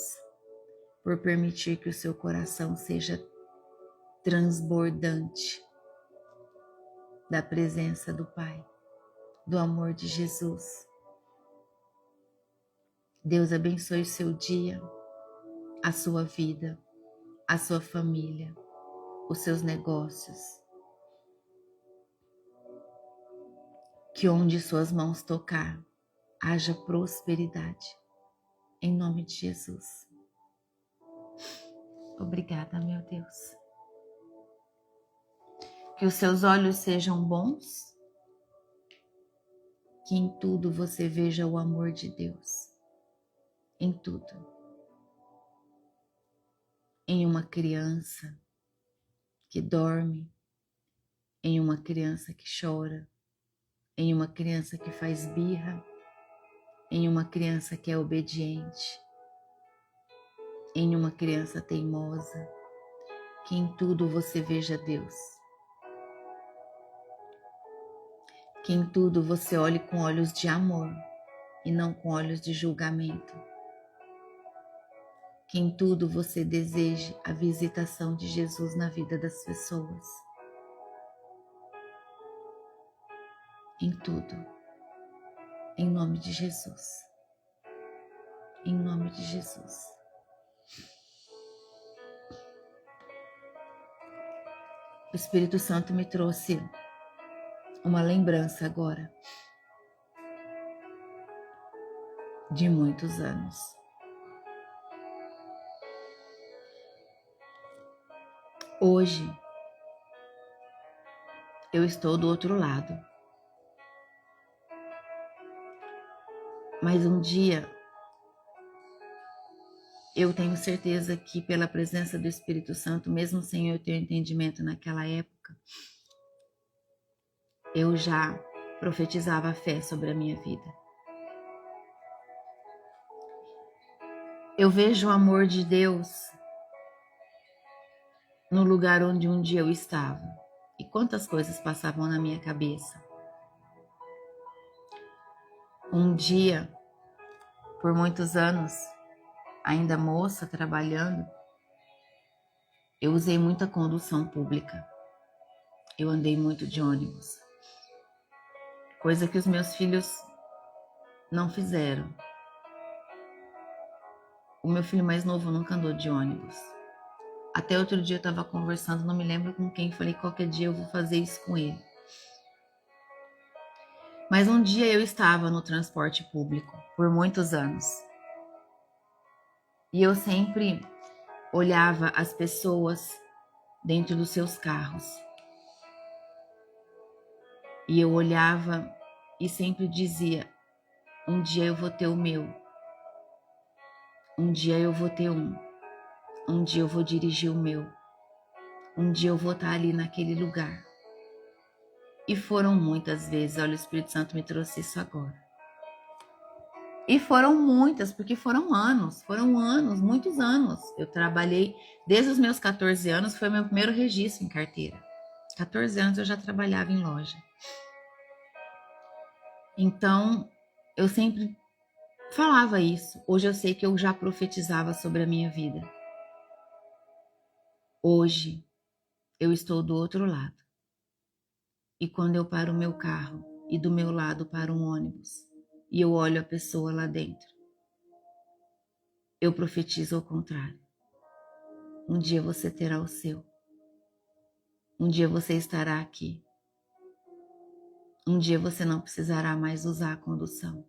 por permitir que o seu coração seja transbordante da presença do Pai, do amor de Jesus. Deus abençoe o seu dia, a sua vida, a sua família, os seus negócios. Que onde suas mãos tocar, haja prosperidade. Em nome de Jesus. Obrigada, meu Deus. Que os seus olhos sejam bons. Que em tudo você veja o amor de Deus. Em tudo. Em uma criança que dorme. Em uma criança que chora. Em uma criança que faz birra. Em uma criança que é obediente. Em uma criança teimosa. Que em tudo você veja Deus. Que em tudo você olhe com olhos de amor e não com olhos de julgamento. Que em tudo você deseje a visitação de Jesus na vida das pessoas. Em tudo. Em nome de Jesus. Em nome de Jesus. O Espírito Santo me trouxe uma lembrança agora de muitos anos. Hoje eu estou do outro lado. Mas um dia eu tenho certeza que pela presença do Espírito Santo, mesmo sem eu ter entendimento naquela época, eu já profetizava a fé sobre a minha vida. Eu vejo o amor de Deus no lugar onde um dia eu estava. E quantas coisas passavam na minha cabeça. Um dia, por muitos anos, ainda moça, trabalhando, eu usei muita condução pública. Eu andei muito de ônibus. Coisa que os meus filhos não fizeram. O meu filho mais novo nunca andou de ônibus. Até outro dia eu estava conversando, não me lembro com quem, falei, qualquer dia eu vou fazer isso com ele. Mas um dia eu estava no transporte público, por muitos anos. E eu sempre olhava as pessoas dentro dos seus carros. E eu olhava e sempre dizia, um dia eu vou ter o meu. Um dia eu vou ter um. Um dia eu vou dirigir o meu. Um dia eu vou estar ali naquele lugar. E foram muitas vezes, olha, o Espírito Santo me trouxe isso agora. E foram muitas, porque foram anos, muitos anos. Eu trabalhei desde os meus 14 anos, foi meu primeiro registro em carteira. 14 anos eu já trabalhava em loja. Então, eu sempre falava isso. Hoje eu sei que eu já profetizava sobre a minha vida. Hoje, eu estou do outro lado. E quando eu paro o meu carro e do meu lado para um ônibus e eu olho a pessoa lá dentro, eu profetizo ao contrário. Um dia você terá o seu. Um dia você estará aqui. Um dia você não precisará mais usar a condução.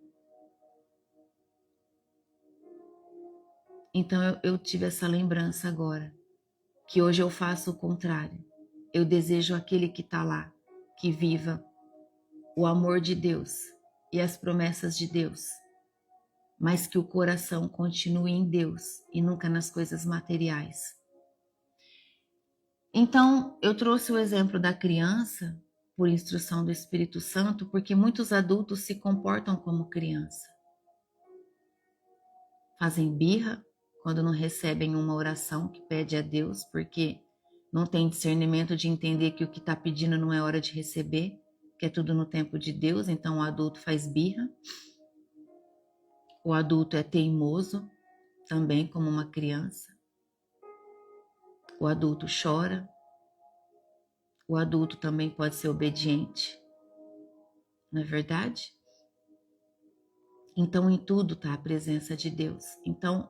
Então eu tive essa lembrança agora, que hoje eu faço o contrário. Eu desejo aquele que está lá, que viva o amor de Deus e as promessas de Deus, mas que o coração continue em Deus e nunca nas coisas materiais. Então, eu trouxe o exemplo da criança, por instrução do Espírito Santo, porque muitos adultos se comportam como criança. Fazem birra quando não recebem uma oração que pede a Deus, porque não tem discernimento de entender que o que está pedindo não é hora de receber, que é tudo no tempo de Deus, então o adulto faz birra. O adulto é teimoso, também como uma criança. O adulto chora. O adulto também pode ser obediente. Não é verdade? Então, em tudo está a presença de Deus. Então,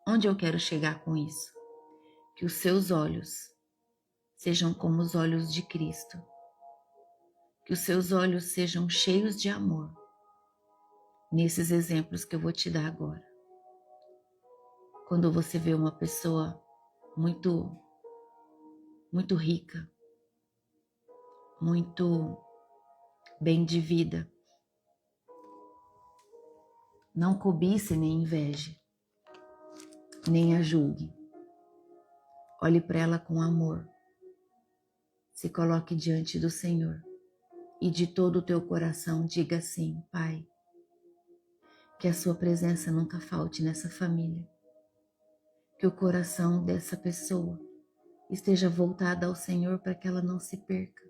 onde eu quero chegar com isso? Que os seus olhos sejam como os olhos de Cristo. Que os seus olhos sejam cheios de amor. Nesses exemplos que eu vou te dar agora. Quando você vê uma pessoa muito rica, muito bem de vida, não cobice nem inveje, nem a julgue. Olhe para ela com amor. Se coloque diante do Senhor e de todo o teu coração diga assim: Pai, que a sua presença nunca falte nessa família. Que o coração dessa pessoa esteja voltado ao Senhor para que ela não se perca.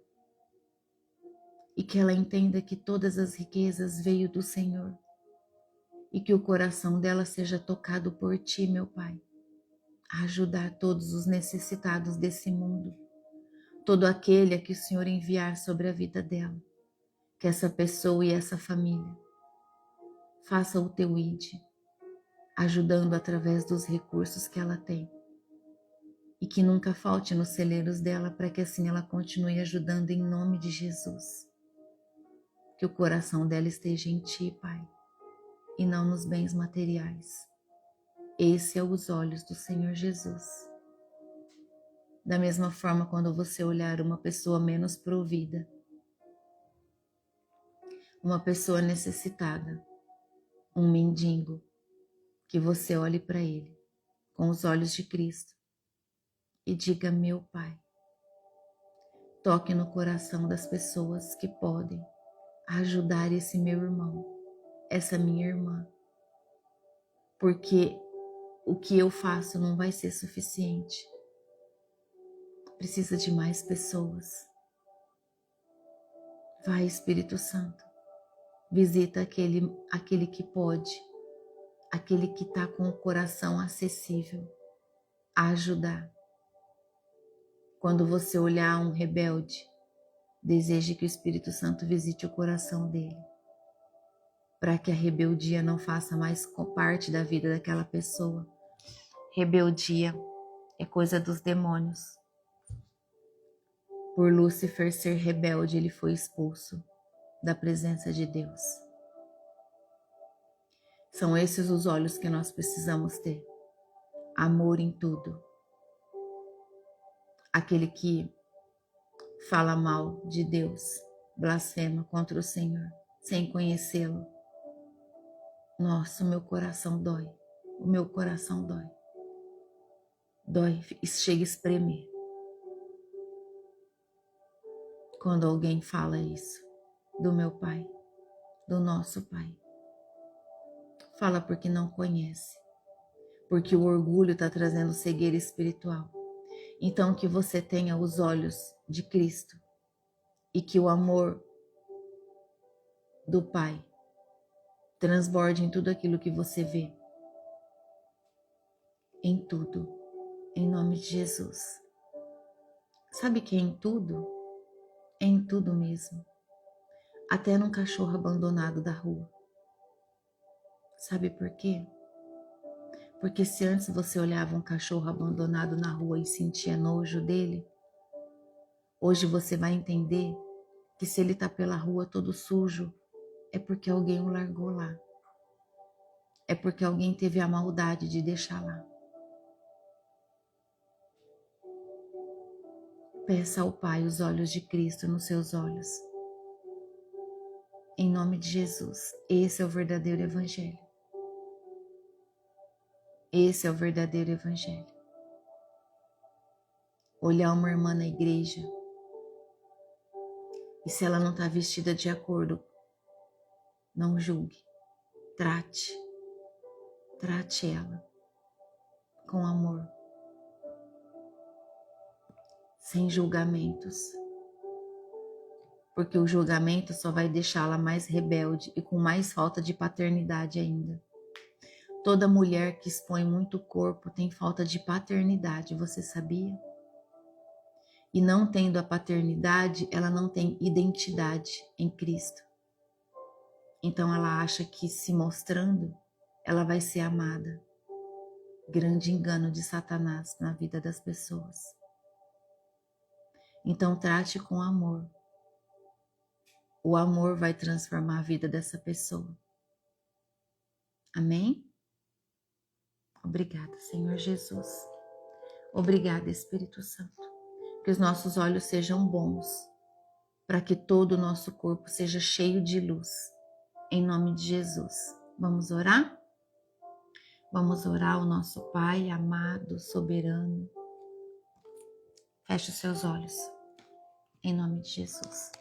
E que ela entenda que todas as riquezas veio do Senhor. E que o coração dela seja tocado por ti, meu Pai, a ajudar todos os necessitados desse mundo, todo aquele a que o Senhor enviar sobre a vida dela, que essa pessoa e essa família faça o teu ID, ajudando através dos recursos que ela tem, e que nunca falte nos celeiros dela, para que assim ela continue ajudando em nome de Jesus. Que o coração dela esteja em ti, Pai, e não nos bens materiais. Esse é os olhos do Senhor Jesus. Da mesma forma, quando você olhar uma pessoa menos provida, uma pessoa necessitada, um mendigo, que você olhe para ele com os olhos de Cristo e diga: meu Pai, toque no coração das pessoas que podem ajudar esse meu irmão, essa minha irmã, porque o que eu faço não vai ser suficiente. Precisa de mais pessoas. Vai, Espírito Santo, visita aquele que pode, aquele que está com o coração acessível a ajudar. Quando você olhar um rebelde, deseje que o Espírito Santo visite o coração dele, para que a rebeldia não faça mais parte da vida daquela pessoa. Rebeldia é coisa dos demônios. Por Lúcifer ser rebelde, ele foi expulso da presença de Deus. São esses os olhos que nós precisamos ter. Amor em tudo. Aquele que fala mal de Deus, blasfema contra o Senhor, sem conhecê-lo. Nossa, o meu coração dói. O meu coração dói. Dói, chega a espremer. Quando alguém fala isso do meu pai, do nosso pai. Fala porque não conhece. Porque o orgulho está trazendo cegueira espiritual. Então que você tenha os olhos de Cristo e que o amor do Pai transborde em tudo aquilo que você vê. Em tudo. Em nome de Jesus. Sabe que é em tudo? É em tudo mesmo. Até num cachorro abandonado da rua. Sabe por quê? Porque se antes você olhava um cachorro abandonado na rua e sentia nojo dele, hoje você vai entender que se ele está pela rua todo sujo, é porque alguém o largou lá. É porque alguém teve a maldade de deixar lá. Peça ao Pai os olhos de Cristo nos seus olhos. Em nome de Jesus, esse é o verdadeiro evangelho. Esse é o verdadeiro evangelho. Olhar uma irmã na igreja e se ela não está vestida de acordo, não julgue. Trate ela com amor, sem julgamentos. Porque o julgamento só vai deixá-la mais rebelde e com mais falta de paternidade ainda. Toda mulher que expõe muito corpo tem falta de paternidade, você sabia? E não tendo a paternidade, ela não tem identidade em Cristo. Então ela acha que se mostrando, ela vai ser amada. Grande engano de Satanás na vida das pessoas. Então trate com amor. O amor vai transformar a vida dessa pessoa. Amém? Obrigada, Senhor Jesus. Obrigada, Espírito Santo. Que os nossos olhos sejam bons, para que todo o nosso corpo seja cheio de luz. Em nome de Jesus. Vamos orar? Vamos orar ao nosso Pai amado, soberano. Feche os seus olhos. Em nome de Jesus.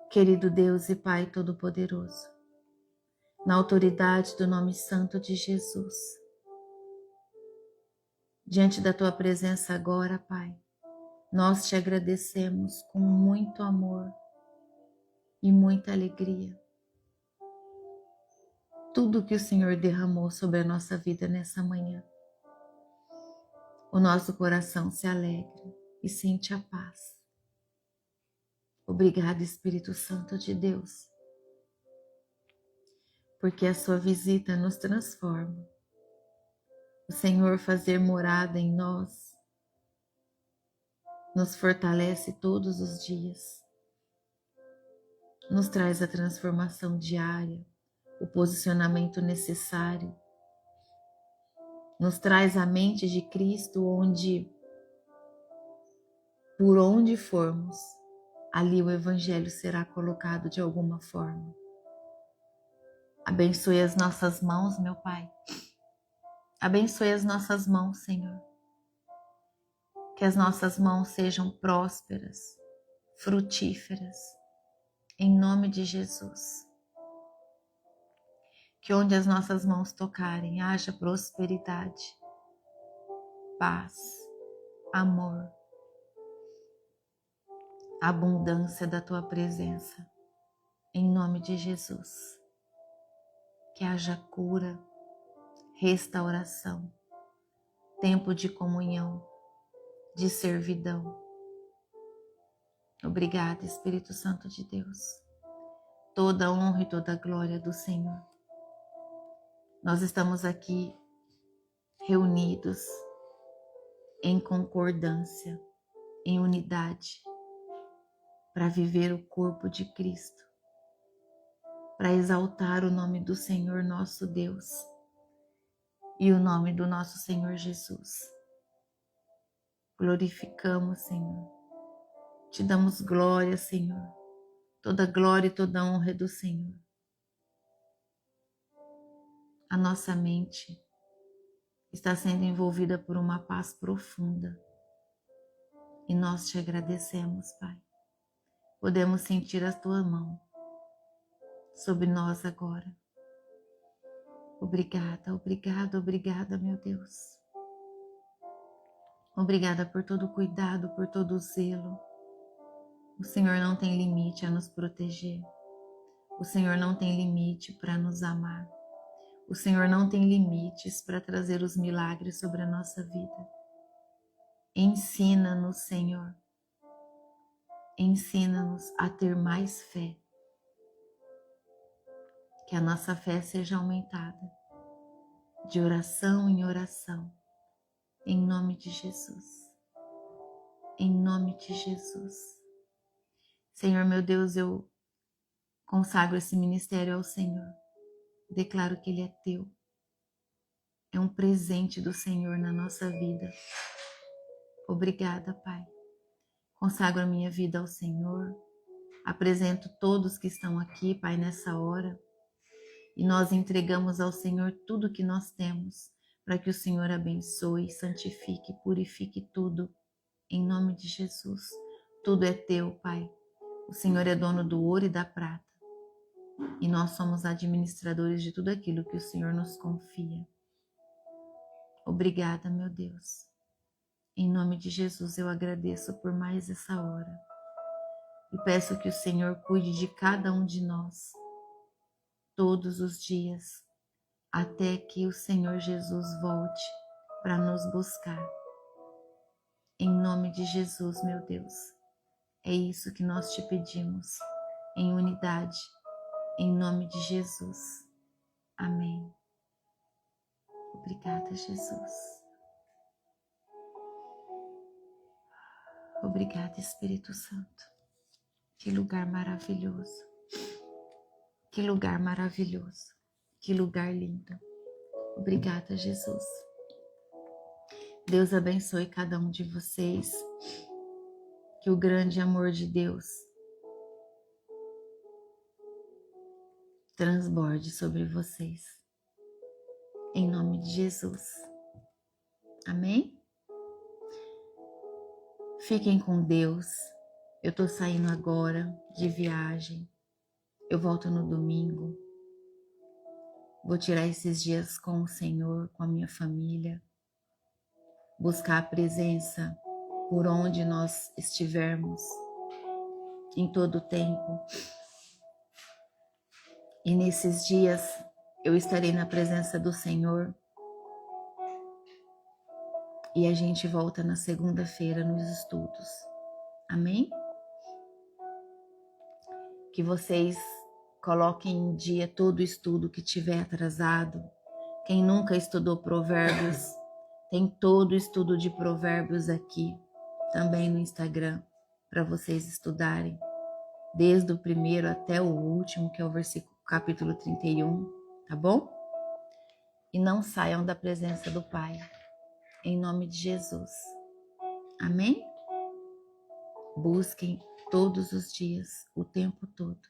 Querido Deus e Pai Todo-Poderoso, na autoridade do nome santo de Jesus, diante da Tua presença agora, Pai, nós te agradecemos com muito amor e muita alegria. Tudo que o Senhor derramou sobre a nossa vida nessa manhã. O nosso coração se alegra e sente a paz. Obrigado, Espírito Santo de Deus, porque a sua visita nos transforma. O Senhor fazer morada em nós nos fortalece todos os dias. Nos traz a transformação diária, o posicionamento necessário. Nos traz a mente de Cristo onde, por onde formos, ali o Evangelho será colocado de alguma forma. Abençoe as nossas mãos, meu Pai. Abençoe as nossas mãos, Senhor. Que as nossas mãos sejam prósperas, frutíferas, em nome de Jesus. Que onde as nossas mãos tocarem, haja prosperidade, paz, amor, abundância da Tua presença, em nome de Jesus. Que haja cura, restauração, tempo de comunhão, de servidão. Obrigada, Espírito Santo de Deus. Toda a honra e toda a glória do Senhor. Nós estamos aqui reunidos em concordância, em unidade, para viver o corpo de Cristo, para exaltar o nome do Senhor nosso Deus e o nome do nosso Senhor Jesus. Glorificamos, Senhor. Te damos glória, Senhor. Toda glória e toda honra é do Senhor. A nossa mente está sendo envolvida por uma paz profunda. E nós te agradecemos, Pai. Podemos sentir a Tua mão sobre nós agora. Obrigada, obrigada, obrigada, meu Deus. Obrigada por todo o cuidado, por todo o zelo. O Senhor não tem limite a nos proteger. O Senhor não tem limite para nos amar. O Senhor não tem limites para trazer os milagres sobre a nossa vida. Ensina-nos, Senhor. Ensina-nos a ter mais fé. Que a nossa fé seja aumentada, de oração em oração, em nome de Jesus. Em nome de Jesus. Senhor, meu Deus, eu consagro esse ministério ao Senhor. Declaro que ele é teu. É um presente do Senhor na nossa vida. Obrigada, Pai. Consagro a minha vida ao Senhor. Apresento todos que estão aqui, Pai, nessa hora. E nós entregamos ao Senhor tudo que nós temos, para que o Senhor abençoe, santifique, purifique tudo. Em nome de Jesus. Tudo é teu, Pai. O Senhor é dono do ouro e da prata. E nós somos administradores de tudo aquilo que o Senhor nos confia. Obrigada, meu Deus. Em nome de Jesus eu agradeço por mais essa hora. E peço que o Senhor cuide de cada um de nós, todos os dias, até que o Senhor Jesus volte para nos buscar. Em nome de Jesus, meu Deus. É isso que nós te pedimos, em unidade, em nome de Jesus. Amém. Obrigada, Jesus. Obrigada, Espírito Santo. Que lugar maravilhoso. Que lugar maravilhoso. Que lugar lindo. Obrigada, Jesus. Deus abençoe cada um de vocês. Que o grande amor de Deus transborde sobre vocês. Em nome de Jesus. Amém? Fiquem com Deus. Eu tô saindo agora de viagem. Eu volto no domingo. Vou tirar esses dias com o Senhor, com a minha família. Buscar a presença por onde nós estivermos, em todo o tempo. E nesses dias eu estarei na presença do Senhor. E a gente volta na segunda-feira nos estudos. Amém? Que vocês coloquem em dia todo o estudo que tiver atrasado. Quem nunca estudou Provérbios, tem todo o estudo de Provérbios aqui, também no Instagram, para vocês estudarem. Desde o primeiro até o último, que é o capítulo 31, tá bom? E não saiam da presença do Pai, em nome de Jesus. Amém? Busquem todos os dias, o tempo todo.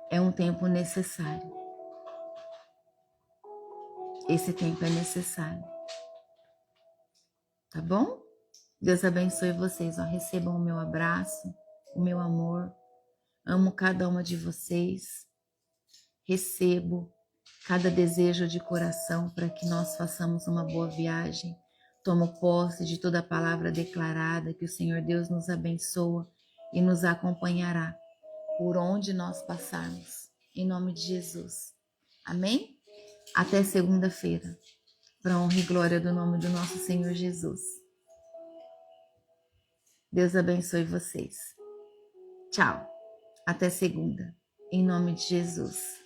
É um tempo necessário. Esse tempo é necessário. Tá bom? Deus abençoe vocês. Ó, recebam o meu abraço, o meu amor. Amo cada uma de vocês. Recebo cada desejo de coração para que nós façamos uma boa viagem. Tomo posse de toda a palavra declarada, que o Senhor Deus nos abençoa e nos acompanhará por onde nós passarmos. Em nome de Jesus. Amém? Até segunda-feira. Para a honra e glória do nome do nosso Senhor Jesus. Deus abençoe vocês. Tchau. Até segunda. Em nome de Jesus.